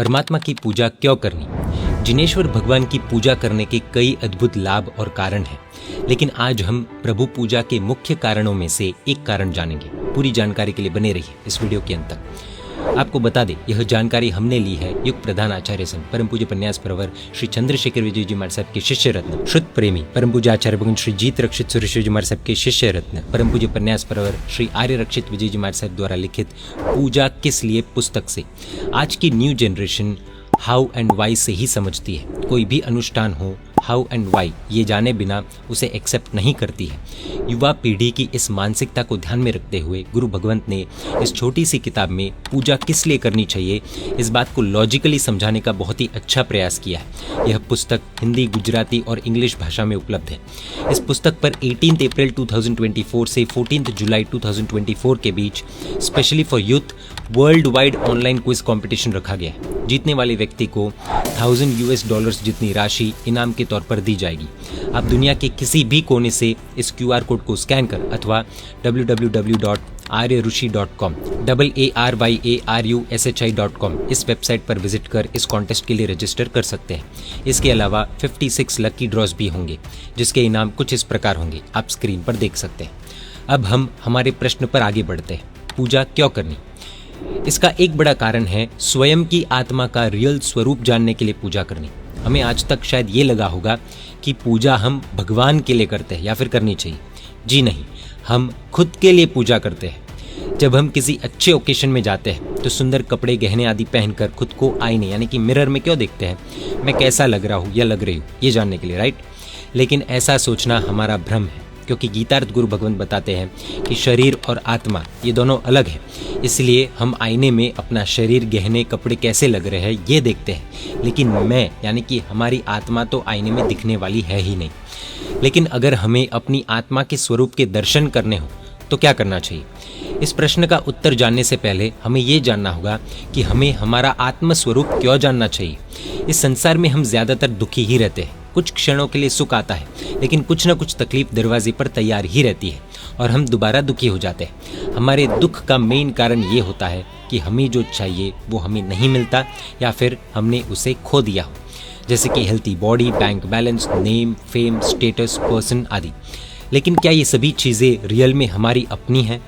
परमात्मा की पूजा क्यों करनी? जिनेश्वर भगवान की पूजा करने के कई अद्भुत लाभ और कारण हैं, लेकिन आज हम प्रभु पूजा के मुख्य कारणों में से एक कारण जानेंगे। पूरी जानकारी के लिए बने रहिए इस वीडियो के अंत तक। आपको बता दें, यह जानकारी हमने ली है युग प्रधान आचार्य संत परम पूज्य पन्यास प्रवर श्री चंद्रशेखर विजय जी महाराज साहब के शिष्य रत्न शुद्ध प्रेमी परम पूज्य आचार्य भगवान श्री जीत रक्षित सुरेश जी महाराज साहब के शिष्य रत्न परम पूज्य पन्यास प्रवर श्री आर्य रक्षित विजय जी महाराज साहब द्वारा लिखित पूजा किस लिए पुस्तक से। आज की new generation how and why से ही समझती है। कोई भी अनुष्ठान हो, हाउ एंड वाई ये जाने बिना उसे एक्सेप्ट नहीं करती है। युवा पीढ़ी की इस मानसिकता को ध्यान में रखते हुए गुरु भगवंत ने इस छोटी सी किताब में पूजा किस लिए करनी चाहिए इस बात को लॉजिकली समझाने का बहुत ही अच्छा प्रयास किया है। यह पुस्तक हिंदी, गुजराती और इंग्लिश भाषा में उपलब्ध है। इस पुस्तक पर 18 अप्रैल 2024 से 14 जुलाई 2024 के बीच specially for youth world wide online quiz competition रखा गया है। जीतने वाले व्यक्ति को $1000 जितनी राशि इनाम के तौर पर दी जाएगी। आप दुनिया के किसी भी कोने से इस QR कोड को स्कैन कर अथवा www.aryarushi.com ARYARUSHI.com इस वेबसाइट पर विजिट कर इस कॉन्टेस्ट के लिए रजिस्टर कर सकते हैं। इसके अलावा 56 लकी ड्रॉज भी होंगे, जिसके इनाम कुछ इस प्रकार होंगे, आप स्क्रीन पर देख सकते हैं। अब हम हमारे प्रश्न पर आगे बढ़ते हैं। पूजा क्यों करनी? इसका एक बड़ा कारण है स्वयं की आत्मा का रियल स्वरूप जानने के लिए पूजा करनी। हमें आज तक शायद ये लगा होगा कि पूजा हम भगवान के लिए करते हैं या फिर करनी चाहिए। जी नहीं, हम खुद के लिए पूजा करते हैं। जब हम किसी अच्छे ओकेशन में जाते हैं तो सुंदर कपड़े, गहने आदि पहनकर खुद को आईने यानी कि मिरर में क्यों देखते हैं? मैं कैसा लग रहा हूँ या लग रही हूँ ये जानने के लिए, राइट? लेकिन ऐसा सोचना हमारा भ्रम है, क्योंकि गीतार्थ गुरु भगवंत बताते हैं कि शरीर और आत्मा ये दोनों अलग हैं। इसलिए हम आईने में अपना शरीर, गहने, कपड़े कैसे लग रहे हैं ये देखते हैं, लेकिन मैं यानी कि हमारी आत्मा तो आईने में दिखने वाली है ही नहीं। लेकिन अगर हमें अपनी आत्मा के स्वरूप के दर्शन करने हो तो क्या करना चाहिए? इस प्रश्न का उत्तर जानने से पहले हमें ये जानना होगा कि हमें हमारा आत्म स्वरूप क्यों जानना चाहिए। इस संसार में हम ज़्यादातर दुखी ही रहते हैं। कुछ क्षणों के लिए सुख आता है, लेकिन कुछ न कुछ तकलीफ दरवाजे पर तैयार ही रहती है और हम दोबारा दुखी हो जाते हैं। हमारे दुख का मेन कारण ये होता है कि हमें जो चाहिए वो हमें नहीं मिलता या फिर हमने उसे खो दिया हो, जैसे कि healthy body, bank balance, name, fame, status, person आदि। लेकिन क्या ये सभी चीज़ें रियल में हमारी अपनी हैं?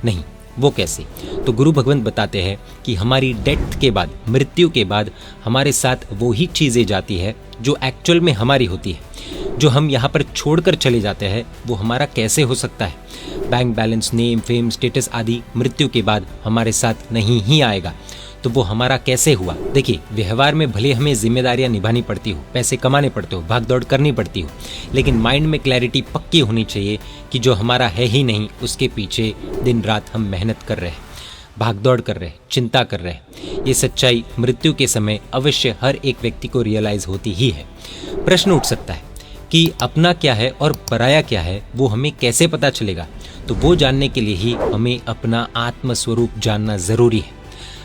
नहीं। वो कैसे? तो गुरु भगवंत बताते हैं कि हमारी डेथ के बाद, मृत्यु के बाद हमारे साथ वो ही चीज़ें जाती है जो एक्चुअल में हमारी होती है। जो हम यहाँ पर छोड़कर चले जाते हैं वो हमारा कैसे हो सकता है? Bank balance, name, fame, status आदि मृत्यु के बाद हमारे साथ नहीं ही आएगा, तो वो हमारा कैसे हुआ? देखिए, व्यवहार में भले हमें जिम्मेदारियां निभानी पड़ती हो, पैसे कमाने पड़ते हो, भाग दौड़ करनी पड़ती हो, लेकिन माइंड में क्लैरिटी पक्की होनी चाहिए कि जो हमारा है ही नहीं उसके पीछे दिन रात हम मेहनत कर रहे हैं, भाग दौड़ कर रहे हैं, चिंता कर रहे हैं। ये सच्चाई मृत्यु के समय अवश्य हर एक व्यक्ति को रियलाइज होती ही है। प्रश्न उठ सकता है कि अपना क्या है और पराया क्या है, वो हमें कैसे पता चलेगा? तो वो जानने के लिए ही हमें अपना आत्म स्वरूप जानना ज़रूरी है।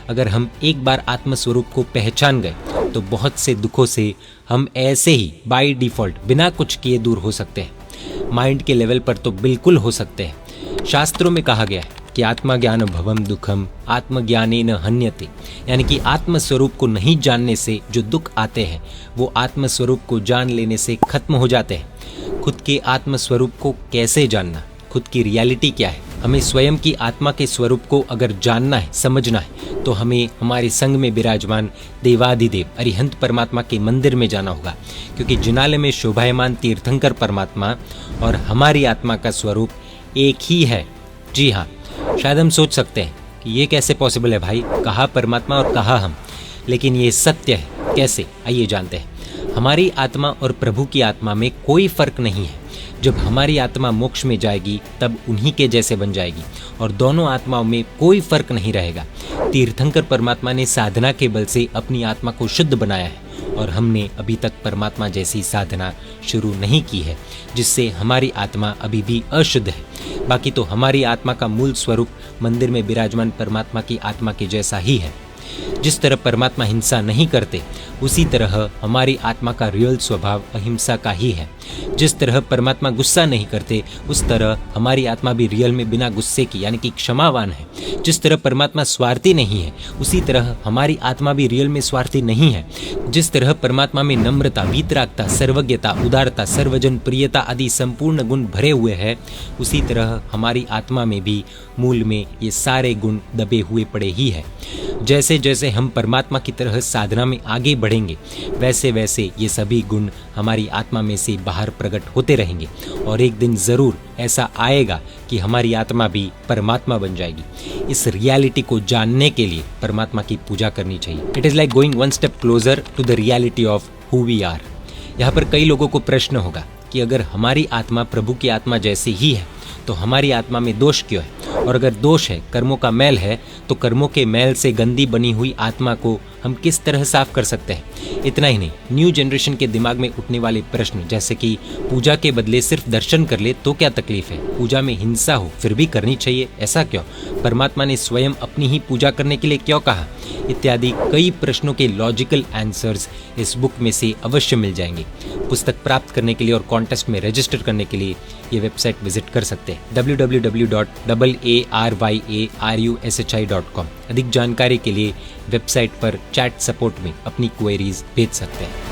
अगर हम एक बार आत्म स्वरूप को पहचान गए तो बहुत से दुखों से हम ऐसे ही बाय डिफ़ॉल्ट बिना कुछ किए दूर हो सकते हैं। माइंड के लेवल पर तो बिल्कुल हो सकते हैं। शास्त्रों में कहा गया है कि आत्मज्ञान भवम दुखम आत्मज्ञानेन हन्यते, यानी कि आत्म स्वरूप को नहीं जानने से जो दुख आते हैं वो आत्म स्वरूप को जान लेने से खत्म हो जाते हैं। खुद के आत्म स्वरूप को कैसे जानना? खुद की रियलिटी क्या है? हमें स्वयं की आत्मा के स्वरूप को अगर जानना है, समझना है, तो हमें हमारे संग में विराजमान देवाधिदेव अरिहंत परमात्मा के मंदिर में जाना होगा, क्योंकि जिनालय में शोभायमान तीर्थंकर परमात्मा और हमारी आत्मा का स्वरूप एक ही है। जी हाँ, शायद हम सोच सकते हैं कि ये कैसे पॉसिबल है भाई, कहाँ परमात्मा और कहाँ हम, लेकिन ये सत्य है। कैसे? आइए जानते हैं। हमारी आत्मा और प्रभु की आत्मा में कोई फर्क नहीं है। जब हमारी आत्मा मोक्ष में जाएगी तब उन्हीं के जैसे बन जाएगी और दोनों आत्माओं में कोई फर्क नहीं रहेगा। तीर्थंकर परमात्मा ने साधना के बल से अपनी आत्मा को शुद्ध बनाया है और हमने अभी तक परमात्मा जैसी साधना शुरू नहीं की है, जिससे हमारी आत्मा अभी भी अशुद्ध है। बाकी तो हमारी आत्मा का मूल स्वरूप मंदिर में विराजमान परमात्मा की आत्मा के जैसा ही है। जिस तरह परमात्मा हिंसा नहीं करते, उसी तरह हमारी आत्मा का रियल स्वभाव अहिंसा का ही है। जिस तरह परमात्मा गुस्सा नहीं करते, उस तरह हमारी आत्मा भी रियल में बिना गुस्से की यानी कि क्षमावान है। जिस तरह परमात्मा स्वार्थी नहीं है, उसी तरह हमारी आत्मा भी रियल में स्वार्थी नहीं है। जिस तरह परमात्मा में नम्रता, वीतरागता, सर्वज्ञता, उदारता, सर्वजन प्रियता आदि संपूर्ण गुण भरे हुए हैं, उसी तरह हमारी आत्मा में भी मूल में ये सारे गुण दबे हुए पड़े ही है। जैसे जैसे हम परमात्मा की तरह साधना में आगे बढ़ेंगे, वैसे वैसे ये सभी गुण हमारी आत्मा में से बाहर प्रकट होते रहेंगे और एक दिन ज़रूर ऐसा आएगा कि हमारी आत्मा भी परमात्मा बन जाएगी। इस रियलिटी को जानने के लिए परमात्मा की पूजा करनी चाहिए। It is like going one step closer to the reality of who we are. यहाँ पर कई लोगों को प्रश्न होगा कि अगर हमारी आत्मा प्रभु की आत्मा जैसी ही है तो हमारी आत्मा में दोष क्यों है, और अगर दोष है, कर्मों का मैल है, तो कर्मों के मैल से गंदी बनी हुई आत्मा को हम किस तरह साफ कर सकते हैं। इतना ही नहीं, न्यू जनरेशन के दिमाग में उठने वाले प्रश्न जैसे कि पूजा के बदले सिर्फ दर्शन कर ले तो क्या तकलीफ है, पूजा में हिंसा हो फिर भी करनी चाहिए, ऐसा क्यों, परमात्मा ने स्वयं अपनी ही पूजा करने के लिए क्यों कहा, इत्यादि कई प्रश्नों के लॉजिकल आंसर्स इस बुक में से अवश्य मिल जाएंगे। पुस्तक प्राप्त करने के लिए और कॉन्टेस्ट में रजिस्टर करने के लिए ये वेबसाइट विजिट कर सकते हैं www.aryarushi.com। अधिक जानकारी के लिए वेबसाइट पर चैट सपोर्ट में अपनी क्वेरीज भेज सकते हैं।